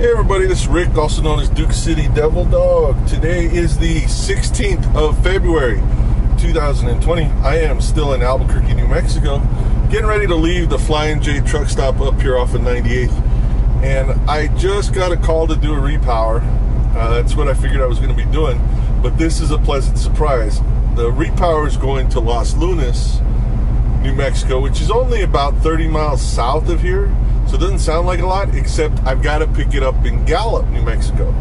Hey everybody, this is Rick, also known as Duke City Devil Dog. Today is the 16th of February, 2020. I am still in Albuquerque, New Mexico, getting ready to leave the Flying J truck stop up here off of 98th. And I just got a call to do a repower. That's what I figured I was going to be doing, but this is a pleasant surprise. The repower is going to Los Lunas, New Mexico, which is only about 30 miles south of here. So it doesn't sound like a lot, except I've got to pick it up in Gallup, New Mexico.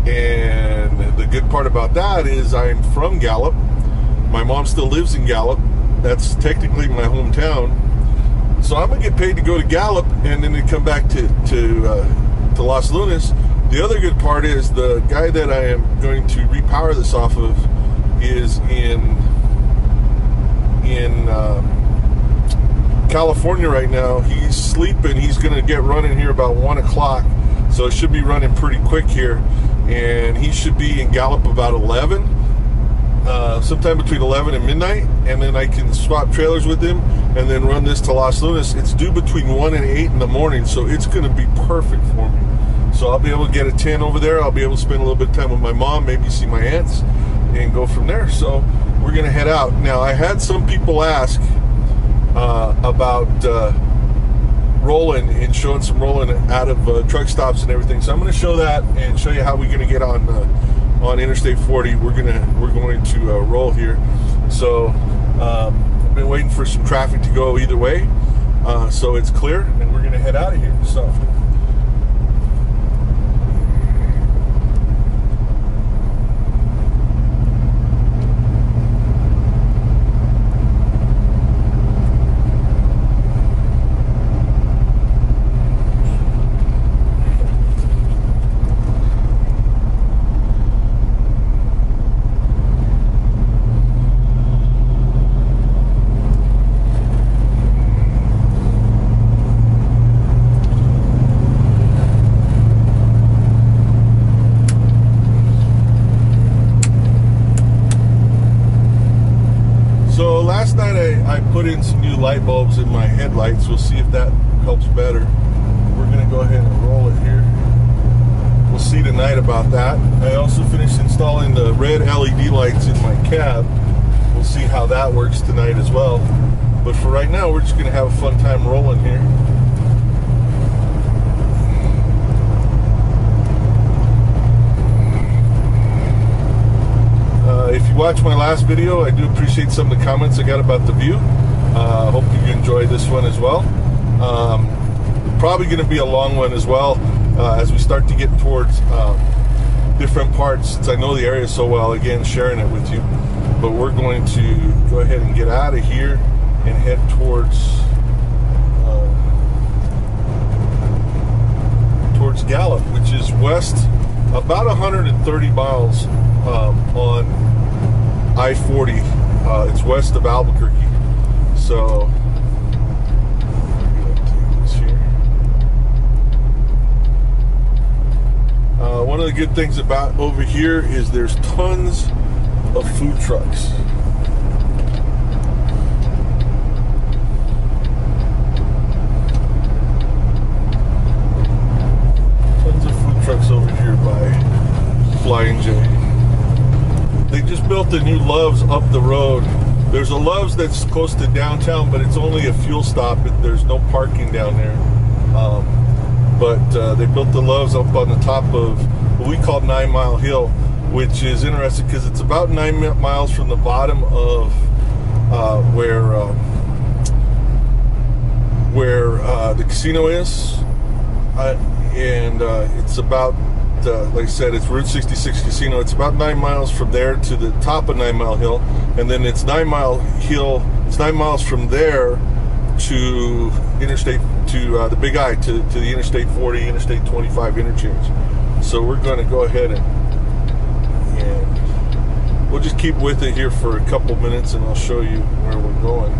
And the good part about that is I'm from Gallup. My mom still lives in Gallup. That's technically my hometown. So I'm going to get paid to go to Gallup and then to come back to Los Lunas. The other good part is the guy that I am going to repower this off of is in California right now. He's sleeping. He's going to get running here about 1 o'clock, so it should be running pretty quick here, and he should be in Gallup about 11, sometime between 11 and midnight, and then I can swap trailers with him and then run this to Los Lunas. It's due between 1 and 8 in the morning, so it's going to be perfect for me. So I'll be able to get a 10 over there. I'll be able to spend a little bit of time with my mom, maybe see my aunts, and go from there. So we're going to head out. Now, I had some people ask about rolling and showing some rolling out of truck stops and everything. So I'm going to show that and show you how we're going to get on Interstate 40. We're going to roll here. So I've been waiting for some traffic to go either way, so it's clear, and we're going to head out of here. So. Last night I put in some new light bulbs in my headlights. We'll see if that helps better. We're going to go ahead and roll it here. We'll see tonight about that. I also finished installing the red LED lights in my cab. We'll see how that works tonight as well. But for right now, we're just going to have a fun time rolling here. If you watched my last video, I do appreciate some of the comments I got about the view. Hope you enjoyed this one as well. Probably going to be a long one as well as we start to get towards different parts, since I know the area so well, again, sharing it with you. But we're going to go ahead and get out of here and head towards Gallup, which is west about 130 miles on I-40. It's west of Albuquerque. So I'm gonna take this here. One of the good things about over here is there's tons of food trucks. Tons of food trucks over here by Flying J. They just built a new Love's up the road. There's a Love's that's close to downtown, but it's only a fuel stop. There's no parking down there. But they built the Love's up on the top of what we call 9 Mile Hill, which is interesting because it's about 9 miles from the bottom of where the casino is, and it's about. Like I said, it's Route 66 Casino. It's about 9 miles from there to the top of 9 Mile Hill, and then it's 9 Mile Hill. It's 9 miles from there to Interstate, to the Big I, to the Interstate 40, Interstate 25 interchange. So we're going to go ahead and we'll just keep with it here for a couple minutes, and I'll show you where we're going.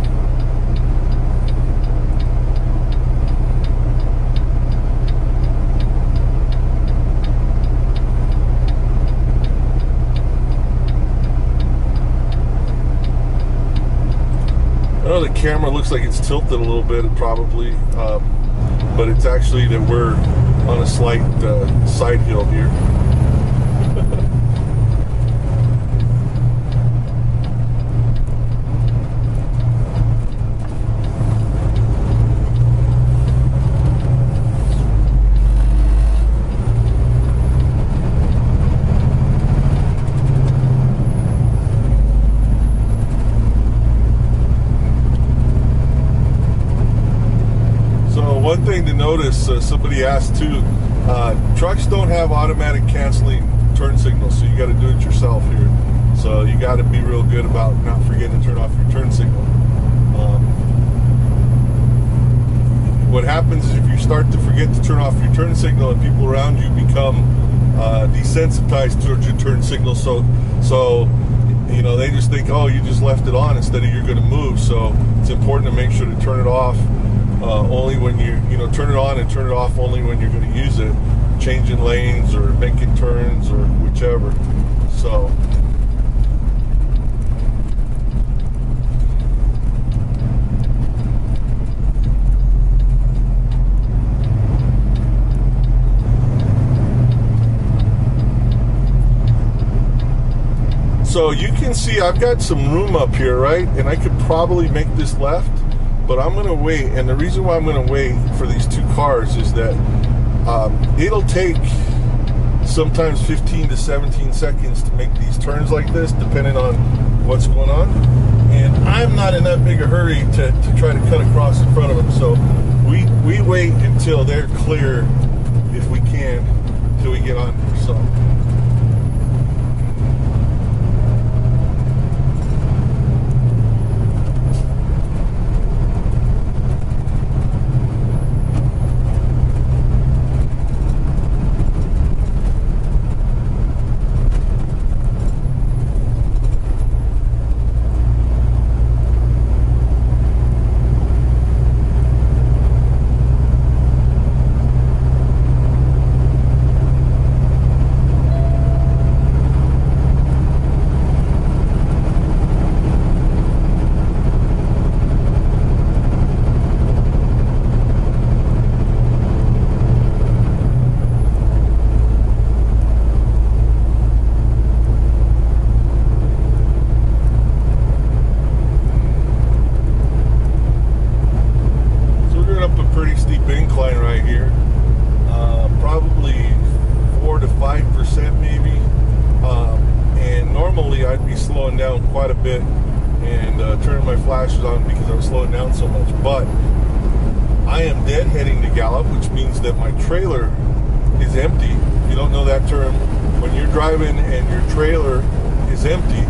I know the camera looks like it's tilted a little bit, probably, but it's actually that we're on a slight side hill here. One thing to notice, somebody asked too, trucks don't have automatic canceling turn signals, so you got to do it yourself here. So you got to be real good about not forgetting to turn off your turn signal. What happens is if you start to forget to turn off your turn signal and people around you become desensitized towards your turn signal, so you know, they just think, oh, you just left it on instead of you're going to move. So it's important to make sure to turn it off only when you know, turn it on and turn it off only when you're going to use it, changing lanes or making turns or whichever. So you can see I've got some room up here, right? And I could probably make this left, but I'm going to wait. And the reason why I'm going to wait for these two cars is that it'll take sometimes 15 to 17 seconds to make these turns like this, depending on what's going on. And I'm not in that big a hurry to try to cut across in front of them. So we wait until they're clear, if we can, till we get on here. So. Incline right here, probably 4 to 5% maybe, and normally I'd be slowing down quite a bit and turning my flashes on because I was slowing down so much, but I am deadheading to Gallup, which means that my trailer is empty. If you don't know that term, when you're driving and your trailer is empty,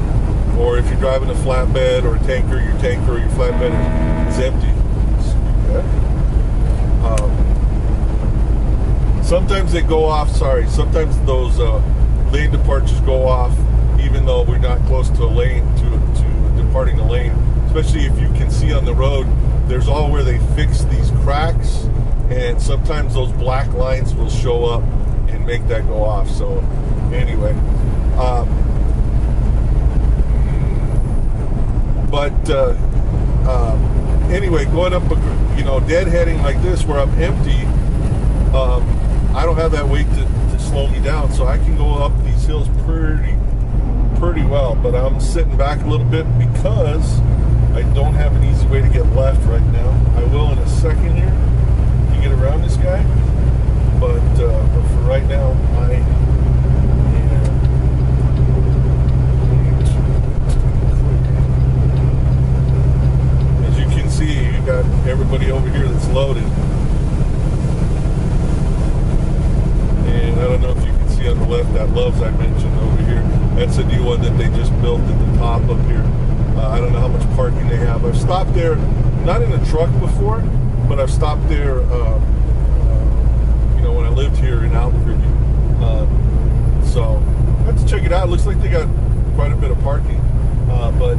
or if you're driving a flatbed or a tanker, your tanker or your flatbed is empty. Okay. Sometimes they go off, sometimes those lane departures go off even though we're not close to a lane, to departing a lane. Especially if you can see on the road, there's all where they fix these cracks, and sometimes those black lines will show up and make that go off. So anyway, anyway, going up, you know, deadheading like this where I'm empty, I don't have that weight to slow me down, so I can go up these hills pretty well. But I'm sitting back a little bit because I don't have an easy way to get left right now. I will in a second here to get around this guy, but for right now, I am. As you can see, you got everybody over here that's loaded. And I don't know if you can see on the left that Loves I mentioned over here. That's a new one that they just built at the top up here. I don't know how much parking they have. I've stopped there, not in a truck before, but I've stopped there, you know, when I lived here in Albuquerque. So I have to check it out. It looks like they got quite a bit of parking, but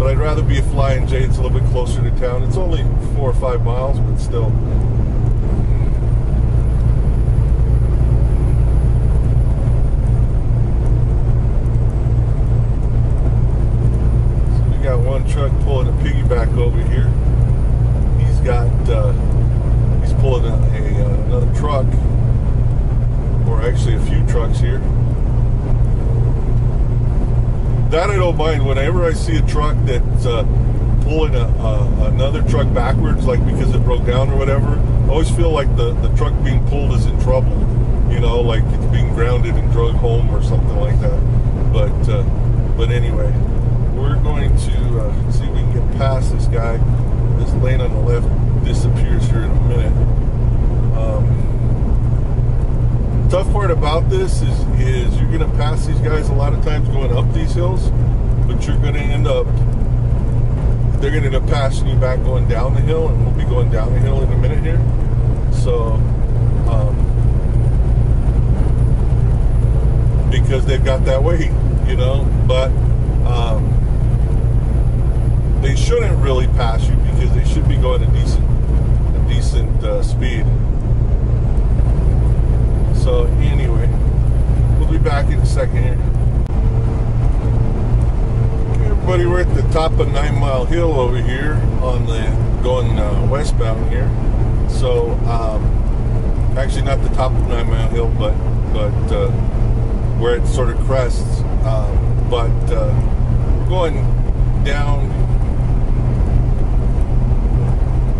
I'd rather be a Flying J. It's a little bit closer to town. It's only 4 or 5 miles, but still. Got one truck pulling a piggyback over here. He's pulling another truck actually a few trucks here. That I don't mind. Whenever I see a truck that's pulling another truck backwards, like because it broke down or whatever, I always feel like the truck being pulled is in trouble. You know, like it's being grounded and drug home or something like that. But anyway, we're going to see if we can get past this guy. This lane on the left disappears here in a minute. Tough part about this is you're going to pass these guys a lot of times going up these hills, but you're going to end up, they're going to end up passing you back going down the hill, and we'll be going down the hill in a minute here. So, because they've got that weight, you know, but they shouldn't really pass you because they should be going a decent speed. So anyway, we'll be back in a second here. Okay, everybody, we're at the top of 9 Mile Hill over here on the going westbound here. So actually not the top of 9 Mile Hill, but where it sort of crests. But we're going down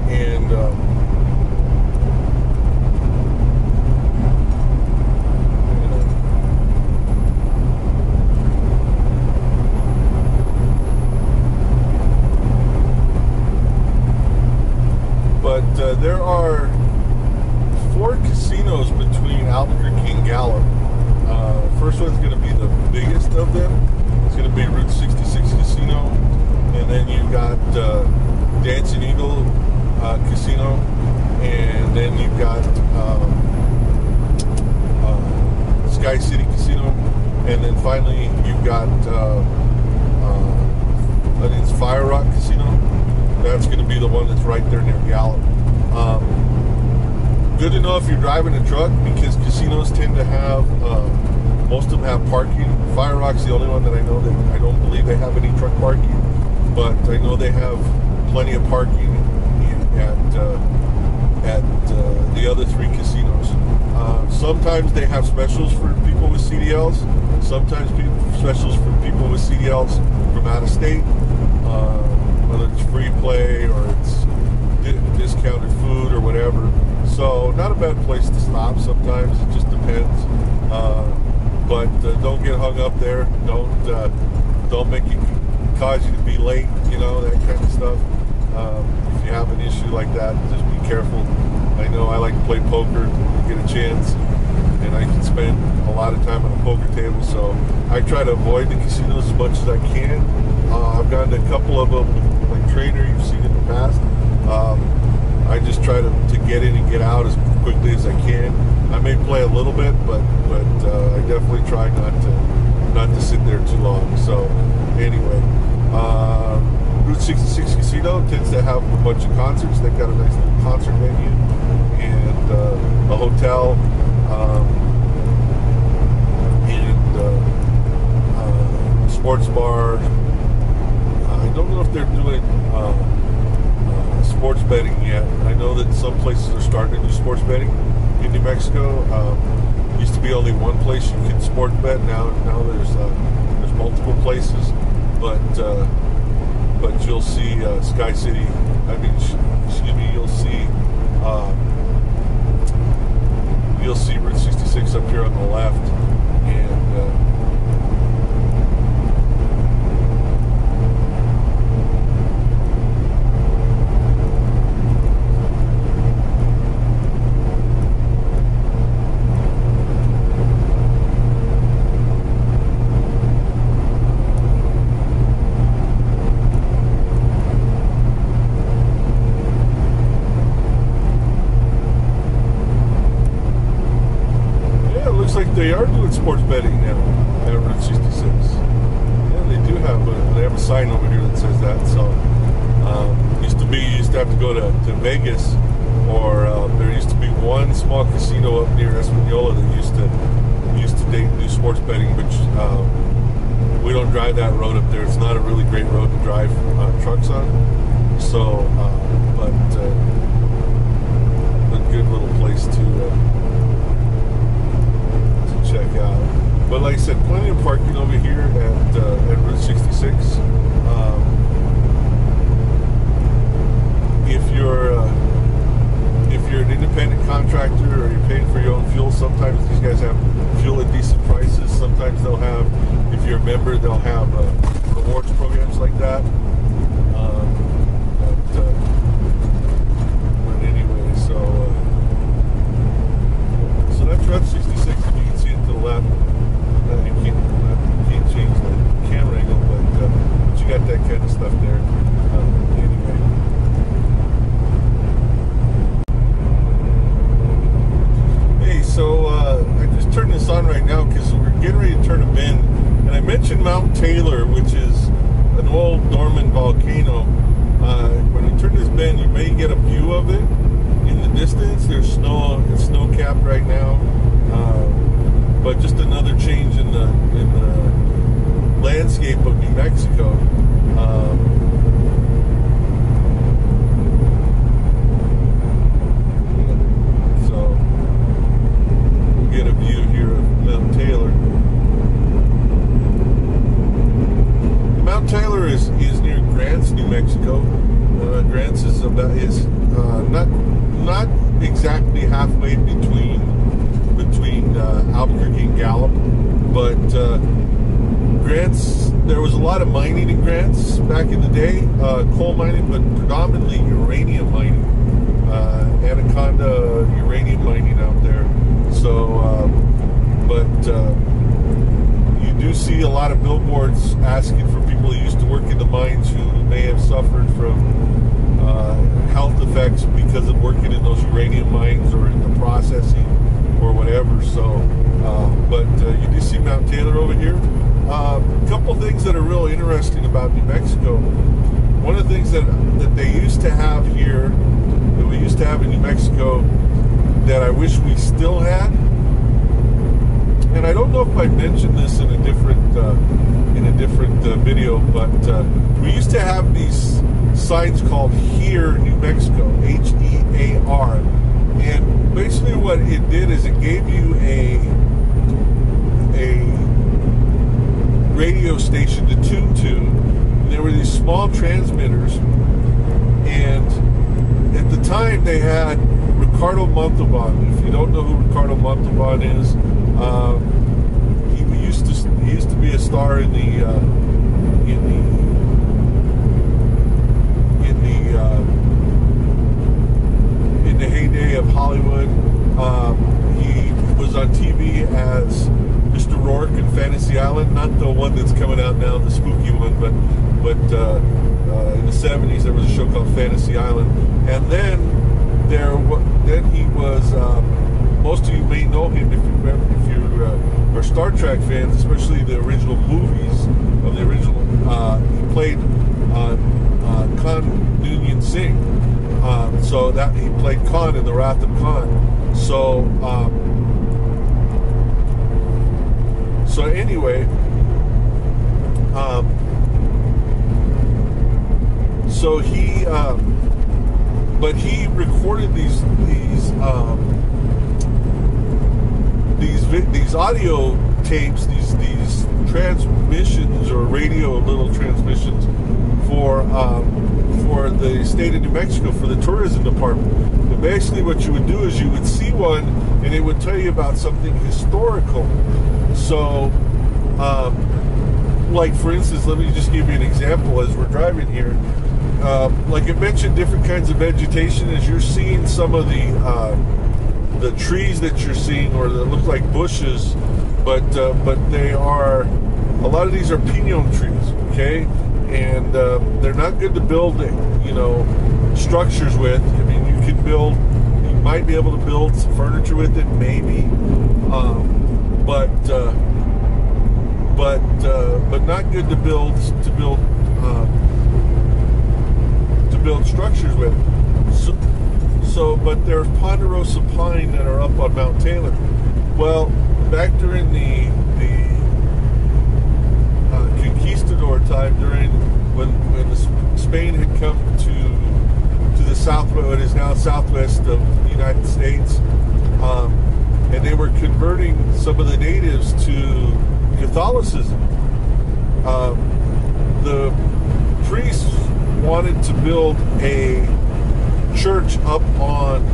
and there are 4 casinos between Albuquerque and Gallup. First one's going to be the biggest of them. It's going to be Route 66 Casino, and then you've got Dancing Eagle Casino, and then you've got Sky City Casino, and then finally you've got I think it's Fire Rock Casino. That's going to be the one that's right there near Gallup. Good to know if you're driving a truck, because casinos tend to have, most of them have parking. Fire Rock's the only one that I know that I don't believe they have any truck parking, but I know they have plenty of parking at the other 3 casinos. Sometimes they have specials for people with CDLs. Sometimes specials for people with CDLs from out of state, whether it's free play or it's discounted food or whatever. So not a bad place to stop sometimes. It just depends. But don't get hung up there. Don't make it cause you to be late, you know, that kind of stuff. If you have an issue like that, just be careful. I know I like to play poker, get a chance, and I can spend a lot of time on a poker table, so I try to avoid the casinos as much as I can. I've gone to a couple of them with my trainer, you've seen in the past. I just try to get in and get out as quickly as I can. I may play a little bit, but I definitely try not to sit there too long. So anyway, Route 66 Casino tends to have a bunch of concerts. They've got a nice little concert venue and a hotel and sports bar. I don't know if they're doing sports betting yet. I know that some places are starting to do sports betting in New Mexico. Used to be only one place you could sport bet. Now there's multiple places, but you'll see Sky City. You'll see Route 66 up here on the left, and they are doing sports betting now at Route 66. Yeah, they do have they have a sign over here that says that. So you used to have to go to Vegas, or there used to be one small casino up near Espanola that used to do sports betting, but we don't drive that road up there. It's not a really great road to drive trucks on. So, but a good little place to parking over here at Route 66. If you're an independent contractor or you're paying for your own fuel, sometimes these guys have fuel at decent prices. Sometimes they'll have, if you're a member, they'll have rewards programs like that. But anyway, so that's Route 66. If you can see it to the left. You can't change the camera angle, but you got that kind of stuff there. Anyway. Hey, so I just turned this on right now because we're getting ready to turn a bend, and I mentioned Mount Taylor, which is an old dormant volcano. When we turn this bend, you may get a view of it in the distance. There's snow; it's snow-capped right now, but just another change in the landscape of New Mexico. So we'll get a view here of Mount Taylor. Mount Taylor is near Grants, New Mexico. Grants is not exactly halfway between Albuquerque and Gallup, but Grants, there was a lot of mining in Grants back in the day, coal mining, but predominantly uranium mining, Anaconda uranium mining out there. So, you do see a lot of billboards asking for people who used to work in the mines who may have suffered from health effects because of working in those uranium mines or in the processing or whatever. So, you do see Mount Taylor over here. A couple things that are real interesting about New Mexico. One of the things that they used to have here, that we used to have in New Mexico, that I wish we still had, and I don't know if I mentioned this in a different video, but we used to have these signs called Here New Mexico, HEAR, and basically what it did is it gave you a radio station to tune to. And there were these small transmitters, and at the time they had Ricardo Montalban. If you don't know who Ricardo Montalban is, he used to be a star in the heyday of Hollywood. He was on TV as Mr. Rourke in Fantasy Island, not the one that's coming out now, the spooky one, but in the 70s there was a show called Fantasy Island, and then he was. Most of you may know him if you are Star Trek fans, especially the original movies of the original. He played Khan Noonien Singh, so that he played Khan in The Wrath of Khan. So anyway, he recorded these audio tapes, these transmissions or radio little transmissions for the state of New Mexico, for the tourism department. And basically what you would do is you would see one and it would tell you about something historical. So like for instance, let me just give you an example as we're driving here. Like it mentioned different kinds of vegetation. As you're seeing some of the trees that you're seeing, or that look like bushes, but they are, a lot of these are pinon trees, okay, and they're not good to build, structures with. I mean, you might be able to build some furniture with it, maybe, but not good to build structures with. But there's ponderosa pine that are up on Mount Taylor. Well, back during the conquistador time, when Spain had come to the southwest, what is now southwest of the United States, and they were converting some of the natives to Catholicism. The priests wanted to build a church up on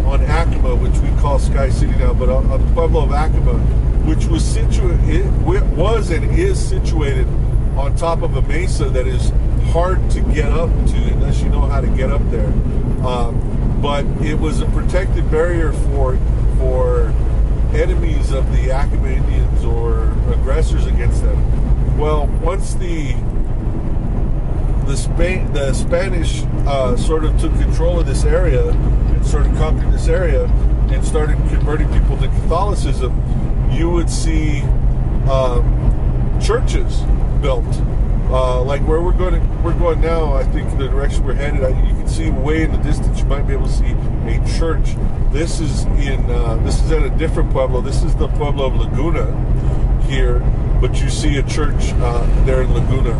Acoma, which we call Sky City now, but on the Pueblo of Acoma, which was and is situated on top of a mesa that is hard to get up to unless you know how to get up there. But it was a protected barrier for enemies of the Acoma Indians or aggressors against them. Well, once the Spanish sort of took control of this area and started conquering this area and started converting people to Catholicism, you would see churches built. Like where we're going now, I think the direction we're headed, you can see way in the distance, you might be able to see a church. This is at a different pueblo. This is the Pueblo of Laguna here, but you see a church there in Laguna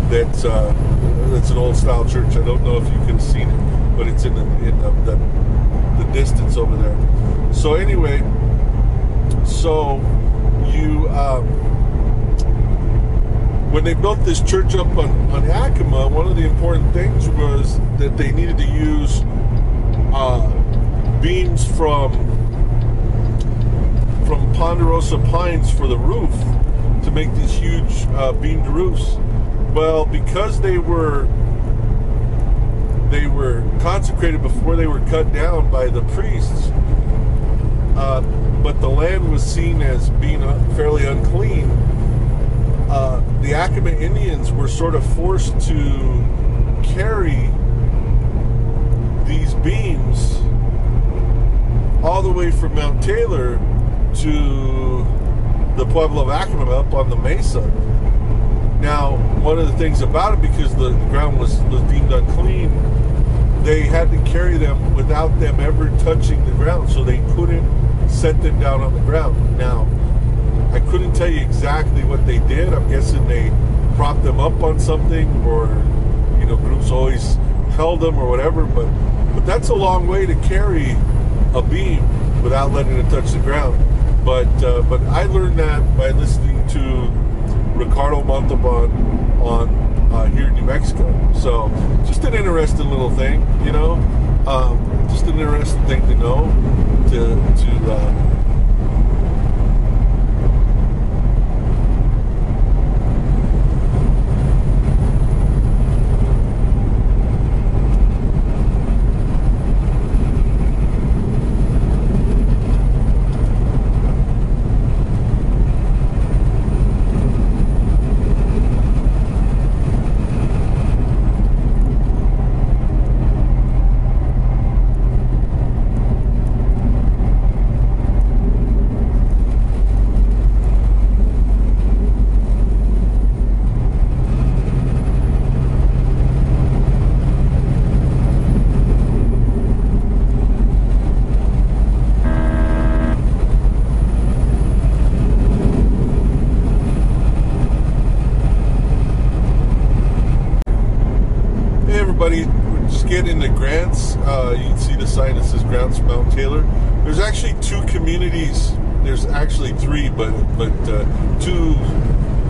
that's an old style church. I don't know if you can have seen it, but it's in the distance over there. So anyway, when they built this church up on Acoma, one of the important things was that they needed to use beams from ponderosa pines for the roof to make these huge beamed roofs. Well, because they were consecrated before they were cut down by the priests, but the land was seen as being fairly unclean. The Acoma Indians were sort of forced to carry these beams all the way from Mount Taylor to the Pueblo of Acoma up on the mesa. Now, one of the things about it, because the ground was deemed unclean, they had to carry them without them ever touching the ground, so they couldn't set them down on the ground. Now, I couldn't tell you exactly what they did. I'm guessing they propped them up on something, or groups always held them or whatever. But that's a long way to carry a beam without letting it touch the ground. But I learned that by listening to Ricardo Montalban on here in New Mexico. So just an interesting little thing, just an interesting thing to know. We're just getting into Grants. You can see the sign that says Grants Mount Taylor. There's actually two communities. There's actually three, but two,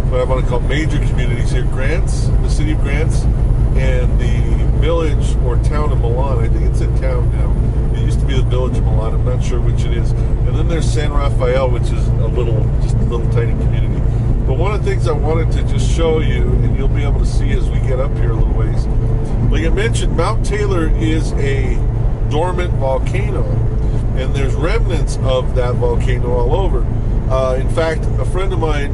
what I want to call major communities here. Grants, the city of Grants, and the village or town of Milan. I think it's a town now. It used to be the village of Milan. I'm not sure which it is. And then there's San Rafael, which is just a little tiny community. But one of the things I wanted to just show you, and you'll be able to see as we get up here a little ways, like I mentioned, Mount Taylor is a dormant volcano, and there's remnants of that volcano all over. In fact, a friend of mine,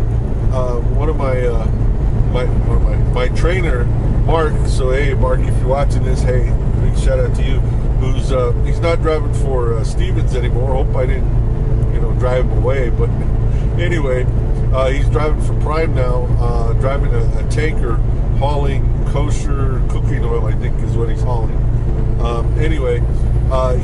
one of my trainer, Mark. So hey, Mark, if you're watching this, hey, big shout out to you. He's not driving for Stevens anymore. Hope I didn't, drive him away. But anyway, he's driving for Prime now, driving a tanker hauling kosher cooking oil, I think is what he's hauling. Anyway,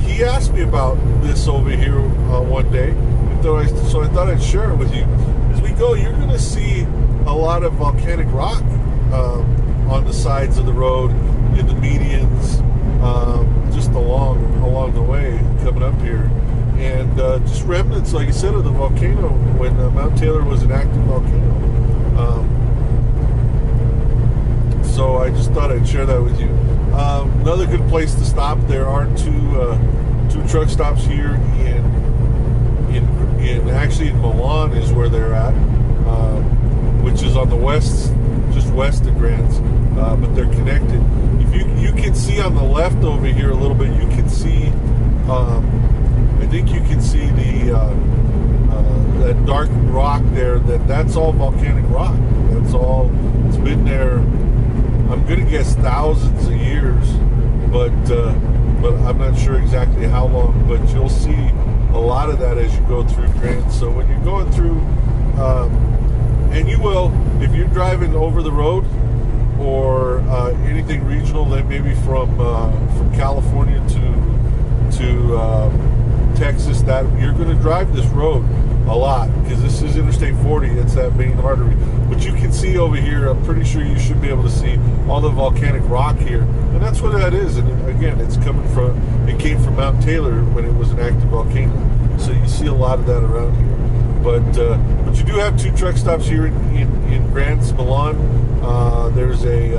he asked me about this over here one day, so I thought I'd share it with you. As we go, you're going to see a lot of volcanic rock on the sides of the road, in the medians, just along the way coming up here. And just remnants, like I said, of the volcano when Mount Taylor was an active volcano. So I just thought I'd share that with you. Another good place to stop. There are two truck stops here actually in Milan is where they're at, which is on the west, just west of Grants, but they're connected. If you can see on the left over here a little bit, you can see. I think you can see that dark rock there. That's all volcanic rock. That's all. It's been there. I'm gonna guess thousands of years, but I'm not sure exactly how long. But you'll see a lot of that as you go through Grants. So when you're going through, and you will, if you're driving over the road or anything regional, then maybe from California to Texas, that you're going to drive this road a lot because this is Interstate 40. It's that main artery. But you can see over here, I'm pretty sure you should be able to see all the volcanic rock here, and that's what that is. And again, it came from Mount Taylor when it was an active volcano. So you see a lot of that around here. But you do have two truck stops here in Grants, Milan. There's a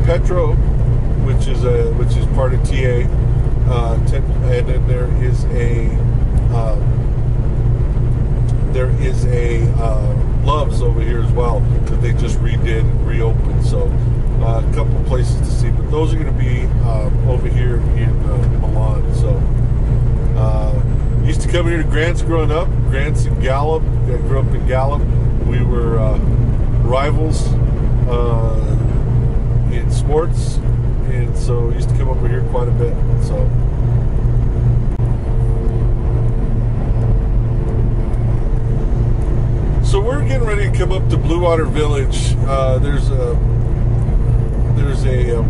Petro, which is part of TA, and then there is a Love's over here as well that they just redid and reopened. So a couple of places to see, but those are going to be over here in Milan. So used to come here to Grants growing up. Grants and Gallup. I grew up in Gallup. We were rivals in sports, and so used to come over here quite a bit. So we're getting ready to come up to Blue Water Village. There's a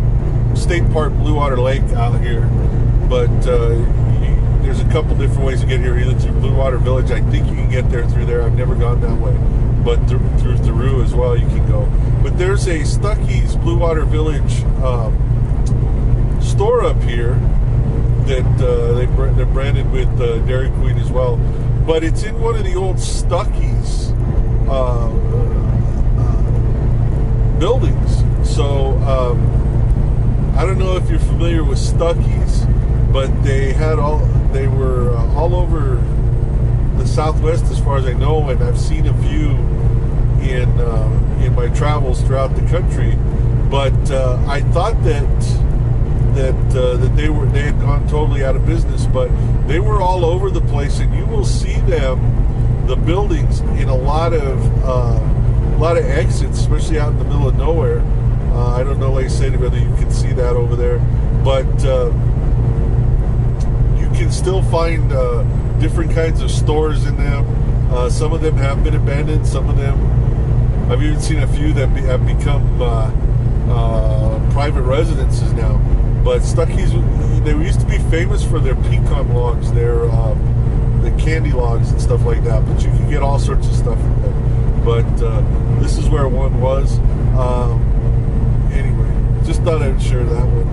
state park, Blue Water Lake, out here, but there's a couple different ways to get here. Either through Blue Water Village, I think you can get there through there. I've never gone that way, but through Theroux as well you can go. But there's a Stuckey's Blue Water Village store up here that they're branded with Dairy Queen as well. But it's in one of the old Stuckey's buildings. So I don't know if you're familiar with Stuckey's, but they were all over the Southwest as far as I know, and I've seen a few in my travels throughout the country. But I thought that they had gone totally out of business, but they were all over the place, and you will see the buildings in a lot of exits, especially out in the middle of nowhere. I don't know, like I said, whether you can see that over there, but you can still find different kinds of stores in them. Some of them have been abandoned. Some of them, I've even seen a few that have become private residences now. But Stuckey's, they used to be famous for their pecan logs, the candy logs and stuff like that. But you can get all sorts of stuff from them. But this is where one was. Anyway, just thought I'd share that one.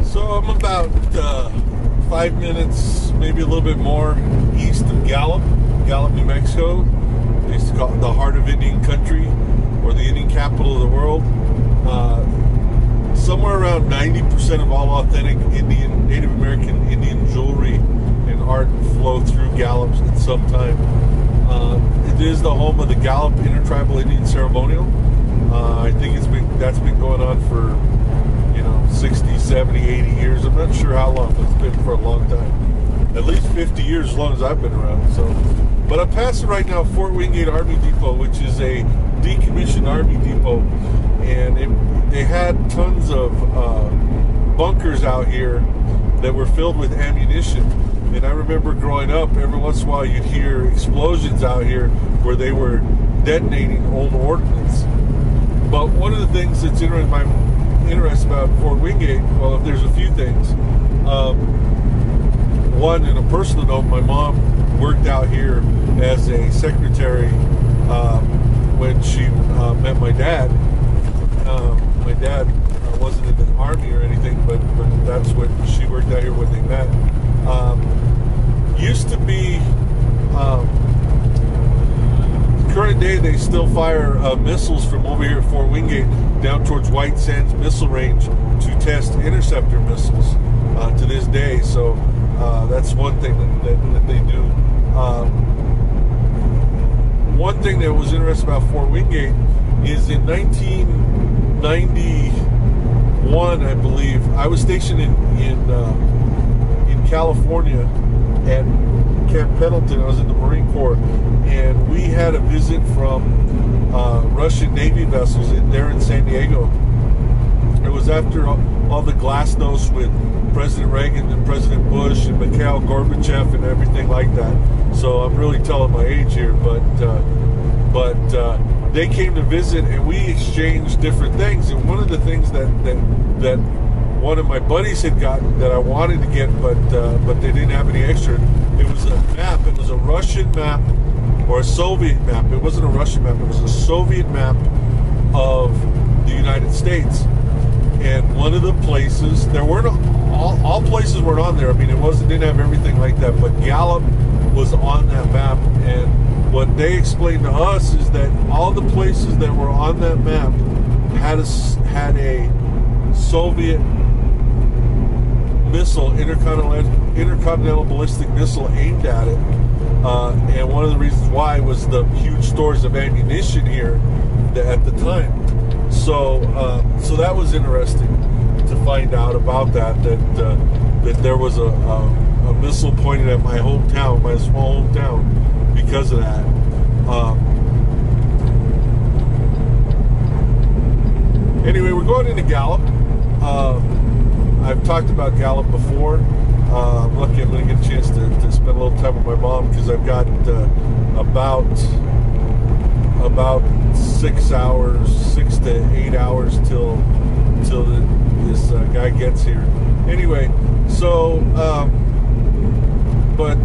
So I'm about 5 minutes, maybe a little bit more, east of Gallup, New Mexico. They used to call it the heart of Indian country, or the Indian capital of the world. Somewhere around 90% of all authentic Native American Indian jewelry and art flow through Gallup at some time. It is the home of the Gallup Intertribal Indian Ceremonial. I think that's been going on for 60, 70, 80 years. I'm not sure how long, but it's been for a long time. At least 50 years, as long as I've been around. So, but I'm passing right now Fort Wingate Army Depot, which is a decommissioned Army depot, and they had tons of bunkers out here that were filled with ammunition. And I remember growing up, every once in a while you'd hear explosions out here where they were detonating old ordnance. But one of the things that's interesting about Fort Wingate, well, if there's a few things. One, in a personal note, my mom worked out here as a secretary when she met my dad. that's when she worked out here when they met. Used to be, current day, they still fire missiles from over here at Fort Wingate down towards White Sands Missile Range to test interceptor missiles to this day. So that's one thing that they do. One thing that was interesting about Fort Wingate is in 1991, I believe, I was stationed in California at Camp Pendleton. I was in the Marine Corps, and we had a visit from Russian Navy vessels there in San Diego. It was after all the glasnost with President Reagan and President Bush and Mikhail Gorbachev and everything like that. So I'm really telling my age here, but they came to visit, and we exchanged different things. And one of the things that one of my buddies had gotten that I wanted to get, but they didn't have any extra. It was a map. It was a Russian map or a Soviet map. It wasn't a Russian map. It was a Soviet map of the United States. And one of the places, there weren't all places weren't on there. I mean, didn't have everything like that, but Gallup was on that map. And what they explained to us is that all the places that were on that map had a Soviet missile, intercontinental ballistic missile aimed at it. And one of the reasons why was the huge stores of ammunition here at the time. So that was interesting to find out about that there was a missile pointed at my hometown, my small hometown, because of that. Anyway, we're going into Gallup. I've talked about Gallup before. I'm lucky I'm going to get a chance to spend a little time with my mom, because I've got about 6 to 8 hours till this guy gets here. Anyway, so we're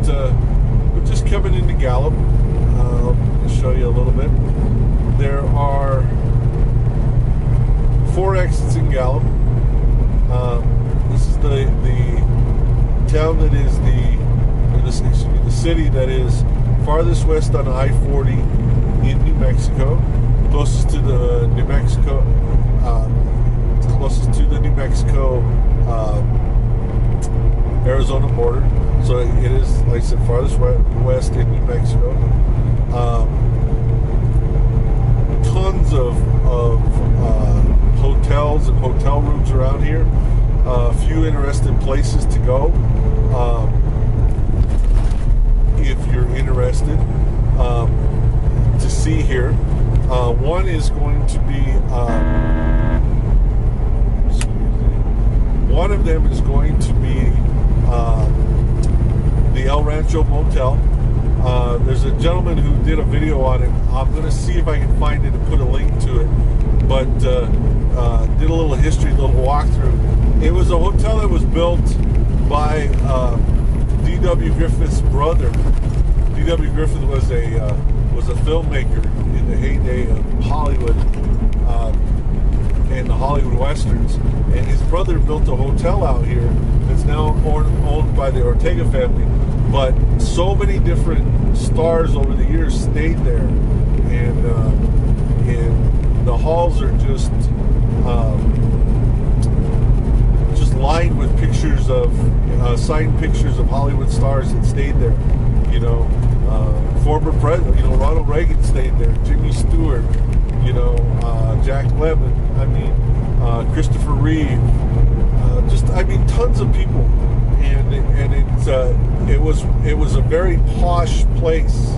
just coming into Gallup. I'll show you a little bit. There are 4 exits in Gallup. This is the town that is the city that is farthest west on I-40 in New Mexico, closest to the New Mexico Arizona border. So it is, like I said, farthest west in New Mexico. Tons of hotels and hotel rooms around here. A few interesting places to go if you're interested to see here. One is going to be one of them is going to be the El Rancho Motel. There's a gentleman who did a video on it. I'm going to see if I can find it and put a link to it. But did a little history, a little walkthrough. It was a hotel that was built by D.W. Griffith's brother. D.W. Griffith was a filmmaker in the heyday of Hollywood and the Hollywood Westerns. And his brother built a hotel out here that's now owned by the Ortega family. But so many different stars over the years stayed there, and the halls are just lined with pictures of signed pictures of Hollywood stars that stayed there. You know, former president, Ronald Reagan stayed there, Jimmy Stewart, Jack Lemmon, Christopher Reeve, tons of people, and it was a very posh place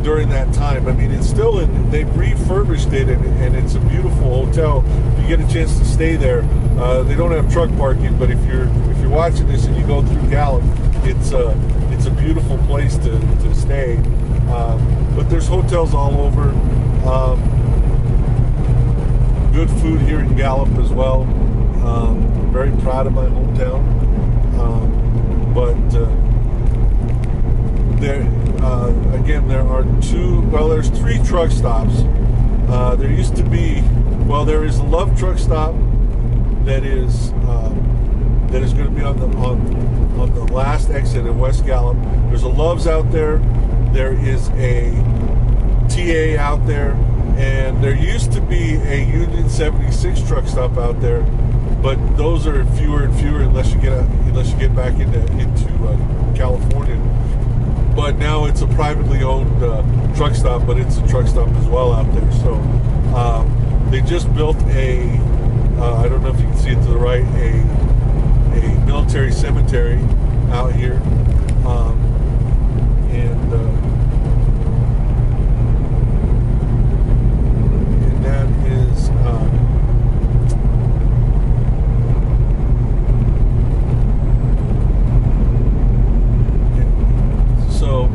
during that time. It's still they've refurbished it, and it's a beautiful hotel. If you get a chance to stay there, they don't have truck parking, but if you're watching this and you go through Gallup, it's a beautiful place to stay. But there's hotels all over. Good food here in Gallup as well. Very proud of my hometown. There are there's 3 truck stops. There used to be Well, there is a Love truck stop that is going to be on the last exit in West Gallup. There's a Love's out there. There is a TA out there, and there used to be a Union 76 truck stop out there, but those are fewer and fewer unless you get back into California. But now it's a privately owned truck stop, but it's a truck stop as well out there. So they just built I don't know if you can see it to the right, a military cemetery out here, and that is so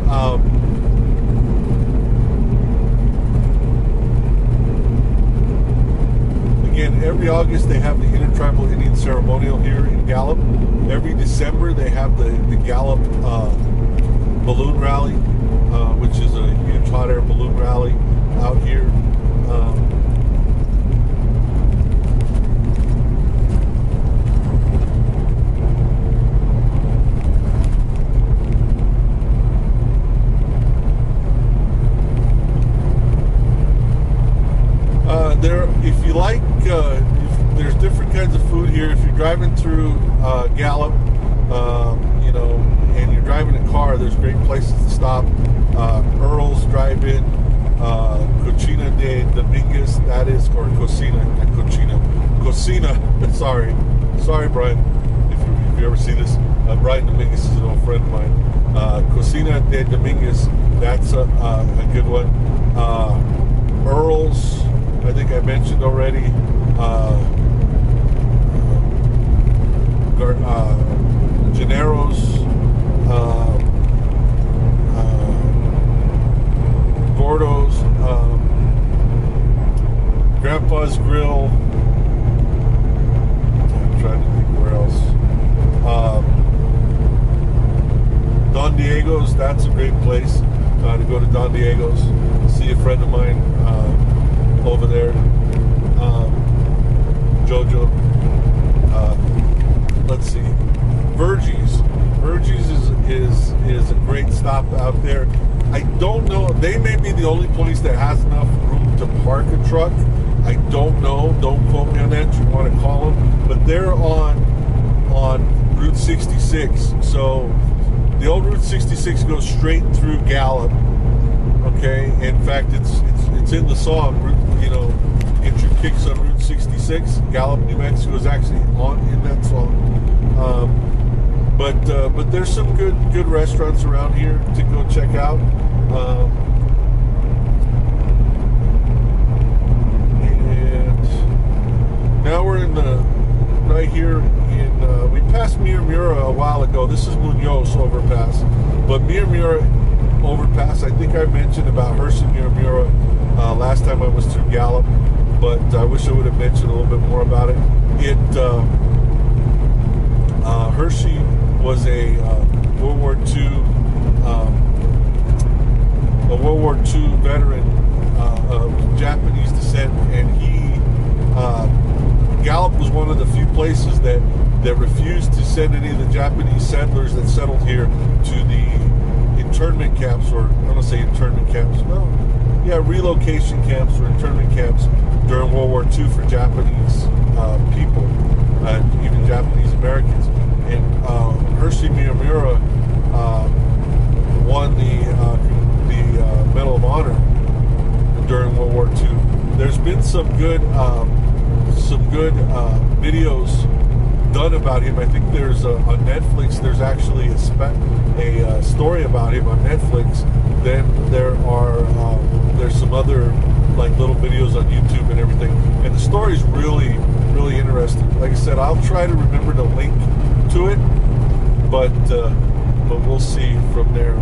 again, every August they have the Intertribal Indian Ceremonial here in Gallup. Every December they have the Gallup balloon rally, which is a huge hot air balloon rally out here. If you like, there's different kinds of food here. If you're driving through Gallup, and you're driving a car, there's great places to stop. Earl's Drive-In, Cocina de Dominguez, that is, or Cocina. Sorry, Brian. If you ever see this, Brian Dominguez is an old friend of mine. Cocina de Dominguez, that's a good one. Earl's, I think I mentioned already. Gennaro's, Gordo's, Grandpa's Grill. I'm trying to think where else. Don Diego's, that's a great place to go to. Don Diego's, see a friend of mine over there, Jojo. Let's see, Virgie's is a great stop out there. I don't know, they may be the only place that has enough room to park a truck. I don't know, don't quote me on that. You want to call them, but they're on Route 66. So the old Route 66 goes straight through Gallup. Okay, in fact, it's in the song, Get Your Kicks on Route 66. Gallup, New Mexico is actually in that song. But there's some good restaurants around here to go check out. And now we're right here we passed Miramura a while ago. This is Munoz overpass, but Miramura overpass, I think I mentioned about Hershey Miramura last time I was through Gallup, but I wish I would have mentioned a little bit more about it. Hershey was a World War II veteran of Japanese descent, and Gallup was one of the few places that refused to send any of the Japanese settlers that settled here to the internment camps, or I don't want to say internment camps, well, yeah, relocation camps or internment camps during World War II for Japanese people, even Japanese Americans. And Hershey Miramura won the Medal of Honor during World War II. There's been some good videos done about him. I think there's on Netflix. There's actually a story about him on Netflix. Then there's some other like little videos on YouTube and everything. And the story is really, really interesting. Like I said, I'll try to remember to link to it, but we'll see from there.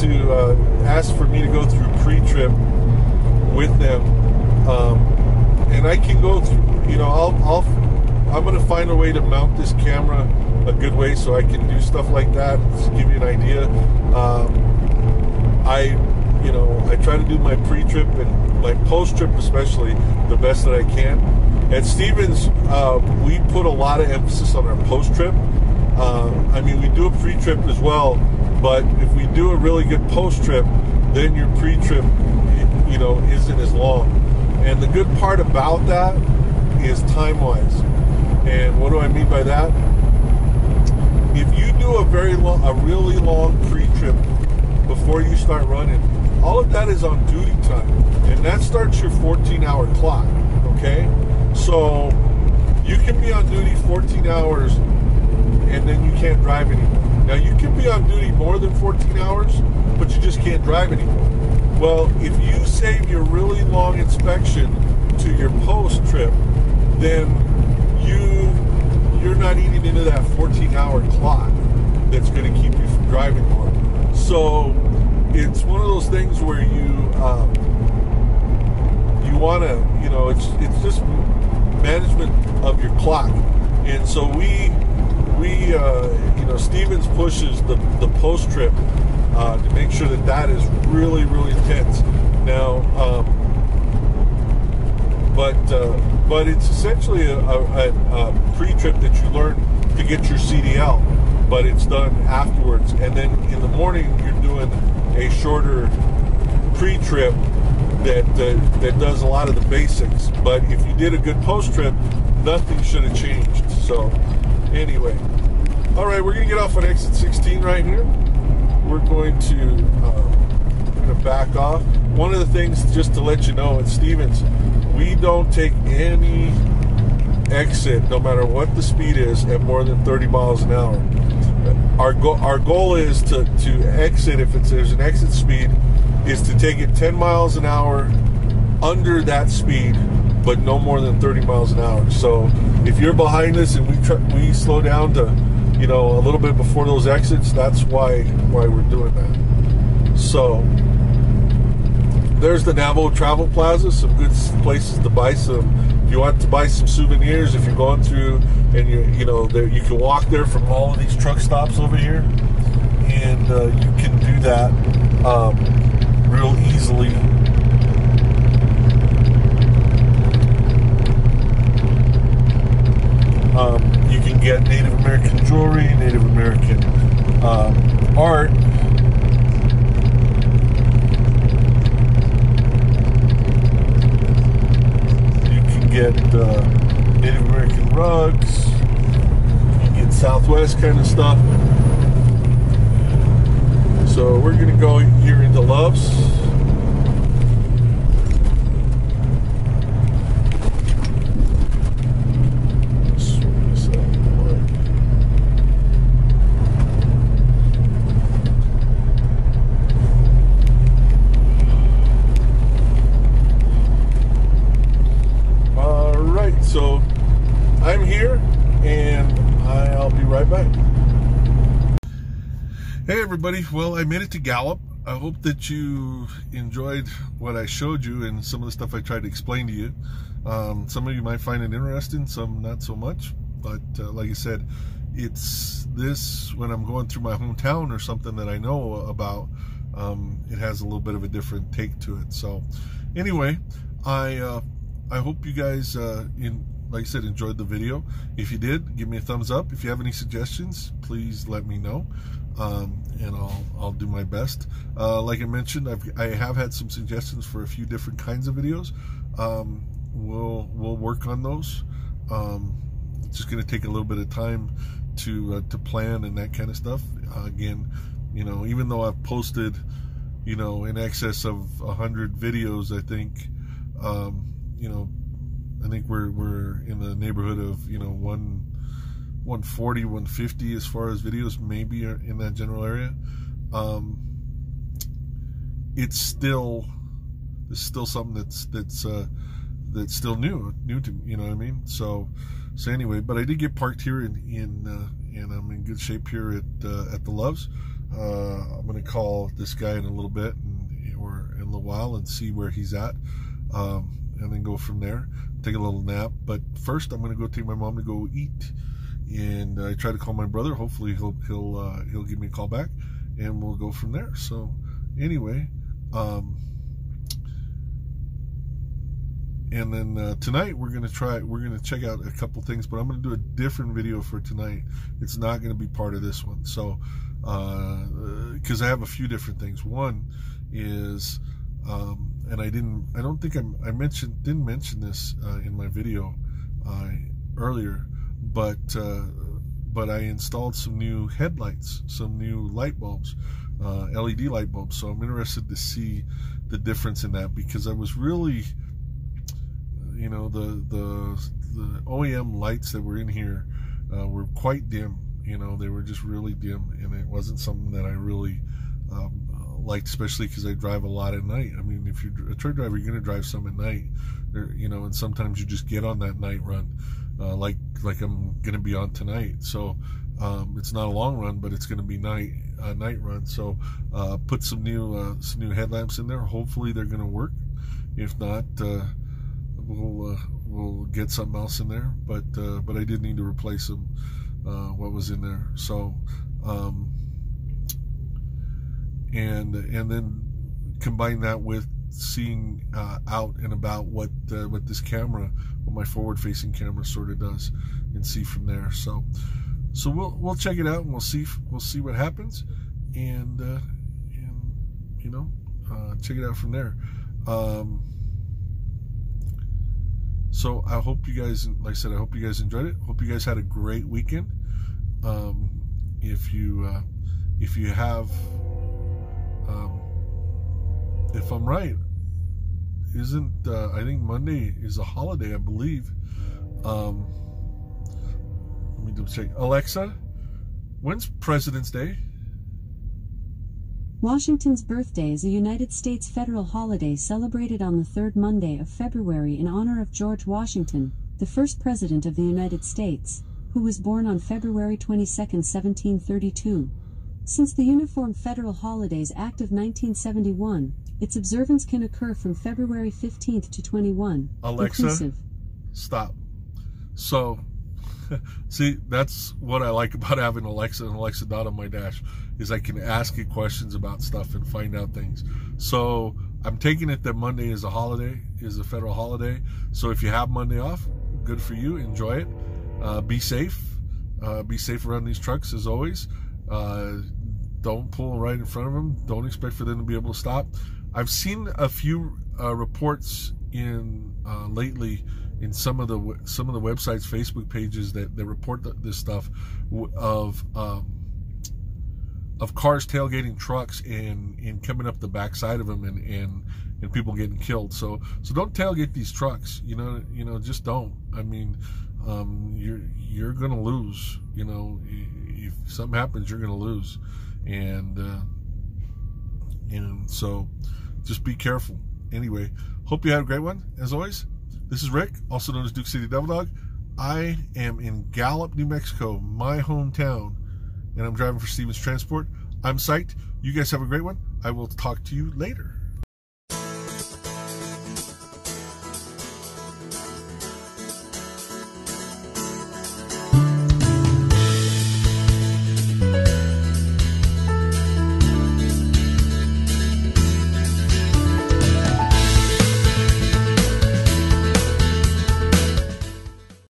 to ask for me to go through pre-trip with them, and I can go through. You know, I'm going to find a way to mount this camera a good way so I can do stuff like that. Just give you an idea. I try to do my pre-trip and my post-trip especially the best that I can. At Stevens, we put a lot of emphasis on our post-trip. I mean, we do a pre-trip as well, but if we do a really good post-trip, then your pre-trip, you know, isn't as long. And the good part about that is time-wise. And what do I mean by that? If you do a really long pre-trip before you start running, all of that is on duty time, and that starts your 14-hour clock. Okay, so you can be on duty 14 hours, and then you can't drive anymore. Now you can be on duty more than 14 hours, but you just can't drive anymore. Well, if you save your really long inspection to your post trip, then you're not eating into that 14-hour clock that's going to keep you from driving more. So it's one of those things where you want to, you know, it's just management of your clock. And so we you know, Stevens pushes the post trip to make sure that is really, really intense. Now, but it's essentially a pre-trip that you learn to get your CDL, but it's done afterwards. And then in the morning, you're doing a shorter pre-trip that does a lot of the basics. But if you did a good post-trip, nothing should have changed. So anyway, all right, we're going to get off on exit 16 right here. We're going to back off. One of the things, just to let you know, at Stevens, we don't take any exit, no matter what the speed is, at more than 30 miles an hour. Our goal is to exit, if there's an exit speed, is to take it 10 miles an hour under that speed, but no more than 30 miles an hour. So if you're behind us and we slow down to, you know, a little bit before those exits, that's why we're doing that. So there's the Navajo Travel Plaza, some good places to buy some. If you want to buy some souvenirs, if you're going through and you can walk there from all of these truck stops over here, and you can do that real easily. You can get Native American jewelry, Native American art. Get Native American rugs, you get Southwest kind of stuff. So we're going to go here into Love's. So I'm here, and I'll be right back. Hey everybody, well, I made it to Gallup. I hope that you enjoyed what I showed you and some of the stuff I tried to explain to you. Some of you might find it interesting, some not so much. But like I said, it's this, when I'm going through my hometown or something that I know about, it has a little bit of a different take to it. So anyway, I hope you guys, like I said, enjoyed the video. If you did, give me a thumbs up. If you have any suggestions, please let me know, and I'll do my best. Like I mentioned, I have had some suggestions for a few different kinds of videos. We'll work on those. It's just going to take a little bit of time to plan and that kind of stuff. Again, you know, even though I've posted, you know, in excess of 100 videos, I think. You know, I think we're in the neighborhood of, you know, 140, 150 as far as videos, maybe in that general area. It's still something that's still new to me, you know what I mean? So anyway, but I did get parked here and I'm in good shape here at the Loves. I'm going to call this guy in a little bit or in a little while and see where he's at, and then go from there, take a little nap. But first, I'm going to go take my mom to go eat, and I try to call my brother. Hopefully he'll give me a call back, and we'll go from there. So anyway, and then tonight we're gonna check out a couple things, but I'm gonna do a different video for tonight. It's not gonna be part of this one, so because I have a few different things. One is, and I don't think I didn't mention this in my video earlier, but I installed some new headlights, some new light bulbs, LED light bulbs. So I'm interested to see the difference in that, because I was really, you know, the OEM lights that were in here were quite dim. You know, they were just really dim, and it wasn't something that I really liked, especially because I drive a lot at night. I mean, if you're a truck driver, you're going to drive some at night, you know, and sometimes you just get on that night run, like I'm going to be on tonight. So it's not a long run, but it's going to be night run. So put some new headlamps in there. Hopefully they're going to work. If not, we'll get something else in there. But I did need to replace them, what was in there. So and then combine that with seeing out and about what this camera, what my forward-facing camera sort of does, and see from there. So we'll check it out, and we'll see what happens, and you know, check it out from there. So I hope you guys, like I said, I hope you guys enjoyed it. Hope you guys had a great weekend. If you have, if I'm right, isn't I think Monday is a holiday, I believe. Let me double check. Alexa, when's President's Day? Washington's birthday is a United States federal holiday celebrated on the third Monday of February in honor of George Washington, the first President of the United States, who was born on February 22, 1732. Since the Uniform Federal Holidays Act of 1971, its observance can occur from February 15th to 21. Alexa, inclusive. Stop. So, see, that's what I like about having Alexa and Alexa Dot on my dash, is I can ask it questions about stuff and find out things. So I'm taking it that Monday is a holiday, is a federal holiday. So if you have Monday off, good for you. Enjoy it. Be safe. Be safe around these trucks, as always. Don't pull right in front of them. Don't expect for them to be able to stop. I've seen a few reports in lately in some of the websites, Facebook pages that report this stuff of cars tailgating trucks and coming up the backside of them and people getting killed. So don't tailgate these trucks. You know, just don't. I mean, you're gonna lose. You know, if something happens, you're gonna lose, and so just be careful. Anyway, hope you had a great one. As always, this is Rick, also known as Duke City Devil Dog. I am in Gallup, New Mexico, my hometown, and I'm driving for Stevens Transport. I'm psyched. You guys have a great one. I will talk to you later.